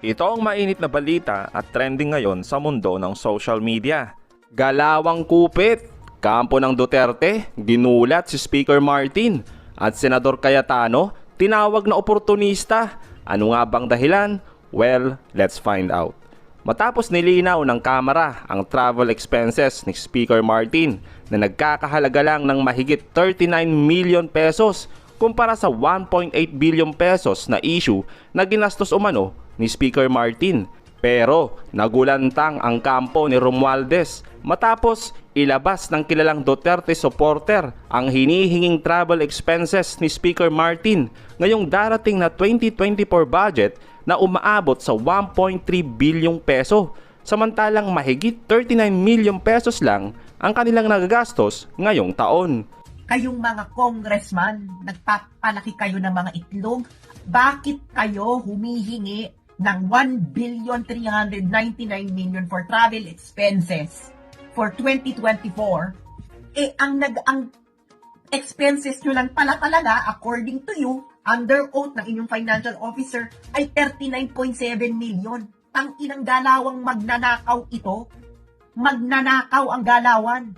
Ito ang mainit na balita at trending ngayon sa mundo ng social media. Galawang kupit, kampo ng Duterte, ginulat si Speaker Martin at Senador Cayetano, tinawag na oportunista. Ano nga bang dahilan? Well, let's find out. Matapos nilinaw ng Kamara ang travel expenses ni Speaker Martin na nagkakahalaga lang ng mahigit 39 million pesos kumpara sa 1.8 billion pesos na issue na ginastos umano ni Speaker Martin. Pero nagulantang ang kampo ni Romualdez matapos ilabas ng kilalang Duterte supporter ang hinihinging travel expenses ni Speaker Martin ngayong darating na 2024 budget na umaabot sa 1.3 bilyong peso. Samantalang mahigit 39 million pesos lang ang kanilang nagagastos ngayong taon. Kayong mga congressman, nagpapalaki kayo ng mga itlog, bakit kayo humihingi ng 1,399,000,000 for travel expenses for 2024? Ang expenses nyo lang pala talaga, according to you, under oath ng inyong financial officer, ay 39.7 million. Inang galawang magnanakaw ito. Magnanakaw ang galawan.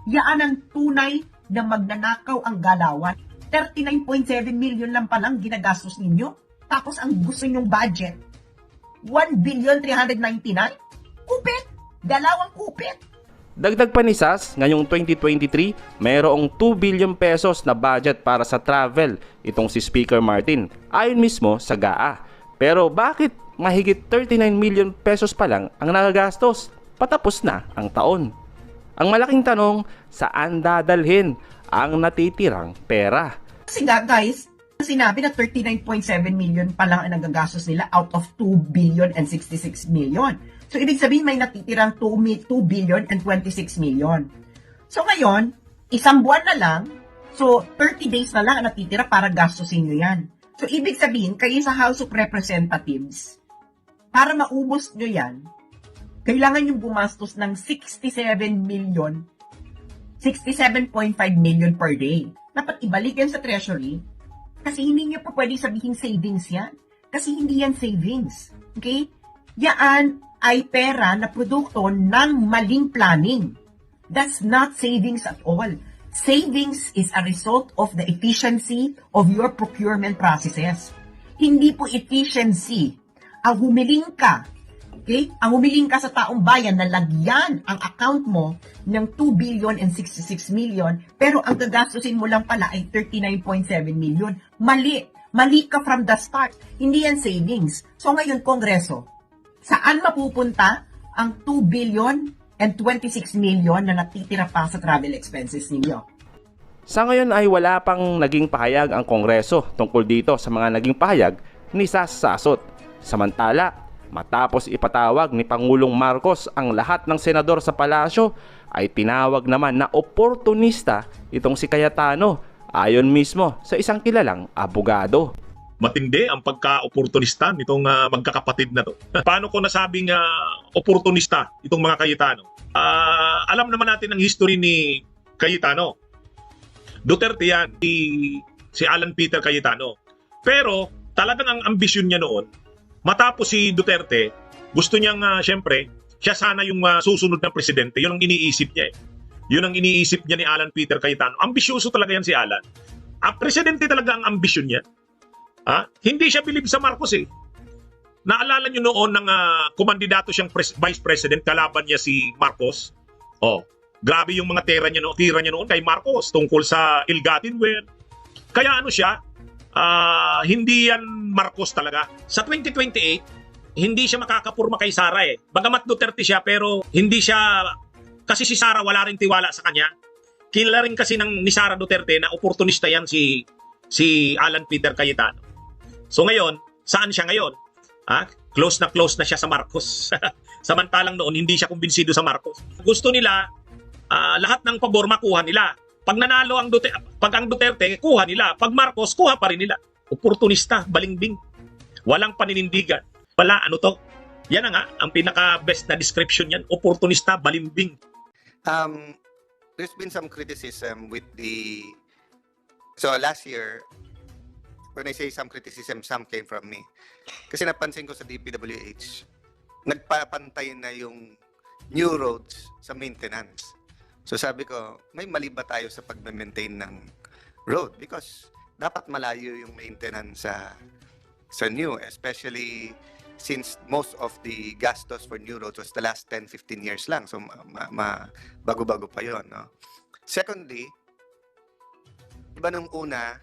Yaan ang tunay na magnanakaw ang galawan. 39.7 million lang palang ginagastos ninyo. Tapos ang gusto nyong budget, 1,399,000,000? Kupit! Galawang kupit! Dagdag pa ni SAS, ngayong 2023, mayroong 2 billion pesos na budget para sa travel itong si Speaker Martin, ayon mismo sa GAA. Pero bakit mahigit 39 million pesos pa lang ang nagagastos? Patapos na ang taon. Ang malaking tanong, saan dadalhin ang natitirang pera? Kasi nga guys, sinabi na 39.7 million pa lang ang nagagastos nila out of 2,066 million. So, ibig sabihin may natitirang 2,026,000,000. So, ngayon, isang buwan na lang, so 30 days na lang ang natitira para gastusin nyo yan. So, ibig sabihin, kayo sa House of Representatives, para maubos nyo yan, kailangan yung gumastos ng 67.5 million per day. Dapat ibalik yan sa Treasury kasi hindi nyo pa pwede sabihin savings yan. Kasi hindi yan savings. Okay? Yan ay pera na produkto ng maling planning. That's not savings at all. Savings is a result of the efficiency of your procurement processes. Hindi po efficiency ang humiling ka. Okay? Ang humiling ka sa taong bayan na lagyan ang account mo ng 2,066,000,000 pero ang gagastusin mo lang pala ay 39.7 million. Mali. Mali ka from the start. Hindi yan savings. So ngayon, Kongreso, saan mapupunta ang 2,026,000,000 na natitira pa sa travel expenses ninyo? Sa ngayon ay wala pang naging pahayag ang Kongreso tungkol dito sa mga naging pahayag ni SAS Sasot. Samantala, matapos ipatawag ni Pangulong Marcos ang lahat ng senador sa palasyo, ay tinawag naman na oportunista itong si Cayetano, ayon mismo sa isang kilalang abogado. Matindi ang pagka-oportunista nitong magkakapatid na to. Paano ko nasabing oportunista itong mga Cayetano? Alam naman natin ang history ni Cayetano. Duterte yan, si Alan Peter Cayetano. Pero talagang ang ambisyon niya noon, matapos si Duterte, gusto niyang siyempre, siya sana yung susunod na presidente. Yun ang iniisip niya eh. Yun ang iniisip niya ni Alan Peter Cayetano. Ambisyoso talaga yan si Alan. Ang presidente talaga ang ambisyon niya. Hindi siya bilib sa Marcos eh. Naalala niyo noon ng kumandidato siyang vice president, kalaban niya si Marcos. Grabe yung mga tira niya noon kay Marcos tungkol sa ill-gotten wealth. Kaya ano siya, hindi yan Marcos talaga. Sa 2028, hindi siya makakapurma kay Sara eh. Bagamat Duterte siya, pero hindi siya, kasi si Sara wala rin tiwala sa kanya. Kilala rin kasi ni Sara Duterte na oportunista yan si Alan Peter Cayetano. So ngayon, saan siya ngayon? Close na siya sa Marcos. Samantalang noon, hindi siya kumbinsido sa Marcos. Gusto nila, lahat ng pabor makuha nila. Pag nanalo ang Duterte, kuha nila. Pag Marcos, kuha pa rin nila. Oportunista, balingbing. Walang paninindigan. Wala, ano to? Yan na nga, ang pinaka-best na description yan. Oportunista, balimbing. There's been some criticism with so last year, when I say some criticism, some came from me. Kasi napansin ko sa DPWH, nagpapantay na yung new roads sa maintenance. So sabi ko, may mali ba tayo sa pag-maintain ng road? Because dapat malayo yung maintenance sa new, especially since most of the gastos for new roads was the last 10-15 years lang. So bago-bago pa yon, no? Secondly, iba nung una,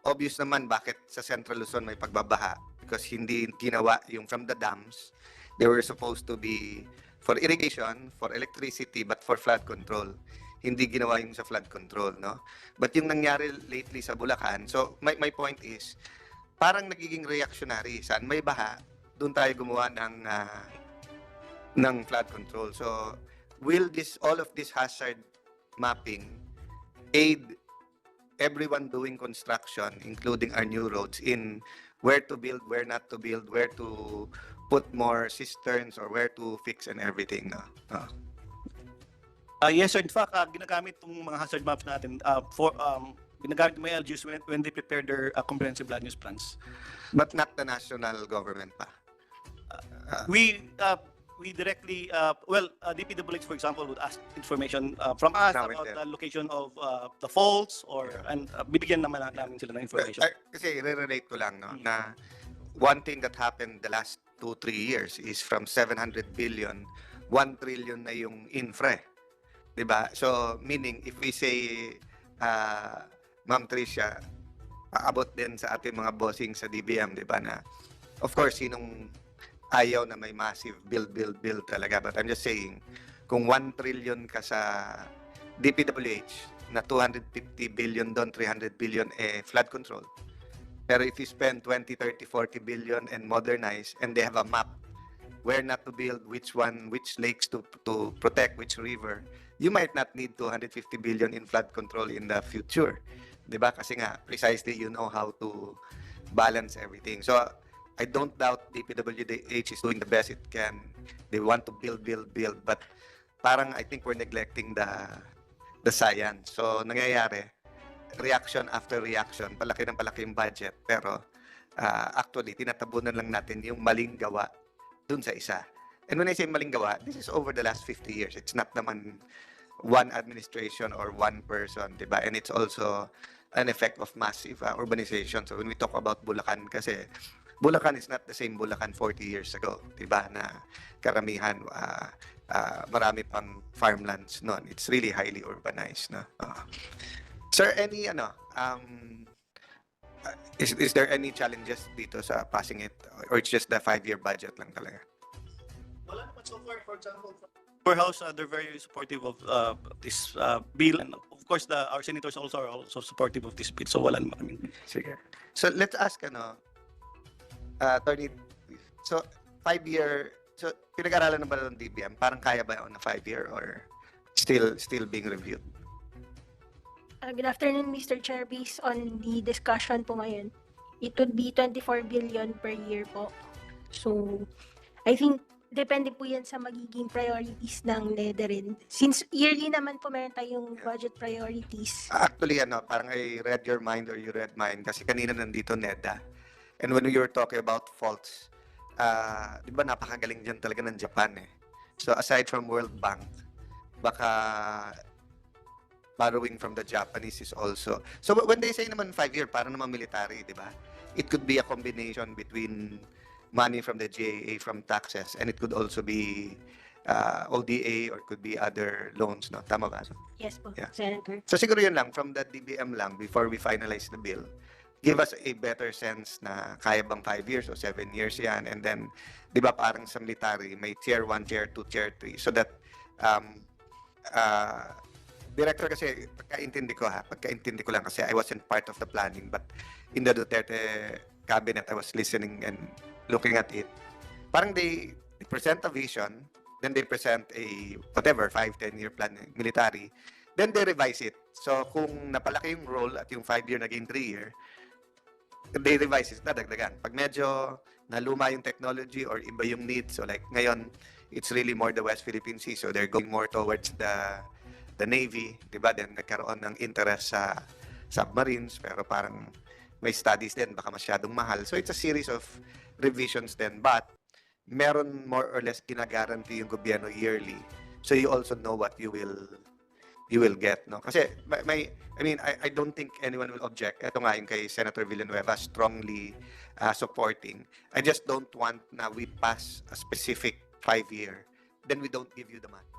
obvious naman bakit sa Central Luzon may pagbabaha because hindi ginawa yung from the dams. They were supposed to be for irrigation, for electricity, but for flood control. Hindi ginawa yung sa flood control, no? But yung nangyari lately sa Bulacan, so my point is, parang nagiging reactionary. Saan may baha, doon tayo gumawa ng flood control. So, will all of this hazard mapping aid everyone doing construction, including our new roads, in where to build, where not to build, where to put more cisterns, or where to fix and everything, no? Yes, sir. In fact, ginagamit itong mga hazard maps natin ginagamit may LGUs when they prepare their comprehensive land use plans. But not the national government pa. We directly, DPWH, for example, would ask information from us Now and about then. the location of the faults Yeah. and bibigyan naman namin sila ng information. Kasi re-relate ko lang, no, na one thing that happened the last 2-3 years is from 700 billion, 1 trillion na yung infra. Diba? So, meaning, if we say, Ma'am Tricia, aabot din sa ating mga bossing sa DBM, diba, na, of course, sinong ayaw na may massive build talaga. But I'm just saying, kung 1 trillion ka sa DPWH, na 250 billion doon, 300 billion flood control. Pero if you spend 20, 30, 40 billion and modernize, and they have a map where not to build, which lakes to protect, which river, you might not need 250 billion in flood control in the future. Diba? Kasi nga, precisely you know how to balance everything. So, I don't doubt DPWH is doing the best it can. They want to build, but parang I think we're neglecting the science. So, nangyayari, reaction after reaction, palaki ng palaki yung budget, pero actually, tinatabunan lang natin yung maling gawa dun sa isa. And when I say maling gawa, this is over the last 50 years. It's not naman one administration or one person, diba? And it's also an effect of massive urbanization. So when we talk about Bulacan, kasi Bulacan is not the same Bulacan 40 years ago, diba? Na karamihan, marami pang farmlands noon. It's really highly urbanized, no? Sir, any is there any challenges dito sa passing it, or it's just the 5-year budget lang talaga? Wala naman so far, for example, our house, they're very supportive of this bill, and of course, our senators also are also supportive of this bill. So wala naman. I mean, Sige. So let's ask attorney, so 5-year, so pinag-aralan na ba ng DBM? Parang kaya ba on a 5-year or still being reviewed? Good afternoon, Mr. Chair. Based on the discussion po ngayon, it would be 24 billion per year po. So, I think depende po yan sa magiging priorities ng NEDA rin. Since yearly naman po meron tayong budget priorities. Actually, parang I read your mind or you read mine kasi kanina nandito NEDA. And when we were talking about faults, di ba napakagaling dyan talaga ng Japan eh. So aside from World Bank, baka borrowing from the Japanese is also. So when they say naman 5-year, para naman military, di ba? It could be a combination between money from the GAA, from taxes, and it could also be ODA or could be other loans, no? Tama ba? Yes po, Yeah. Senator. So siguro yun lang, from the DBM lang, before we finalize the bill, give us a better sense na kaya bang 5 years o 7 years yan. And then, di ba parang sa military, may tier 1, tier 2, tier 3. So that, Director, kasi pagkaintindi ko lang kasi I wasn't part of the planning, but in the Duterte cabinet, I was listening and looking at it. Parang they present a vision, then they present a whatever 5-10 year plan military, then they revise it. So kung napalaki yung role at yung 5-year naging 3-year, they revise it, nadagdagan. Pag medyo naluma yung technology or iba yung needs, so like ngayon it's really more the West Philippine Sea, so they're going more towards the Navy, di ba? Then nagkaroon ng interest sa submarines, pero parang may studies din, baka masyadong mahal. So it's a series of revisions then, but meron more or less ginaguarantee yung gobyerno yearly. So you also know what you will get, no? Kasi I don't think anyone will object. Ito nga yung kay Senator Villanueva strongly supporting. I just don't want na we pass a specific 5-year, then we don't give you the money.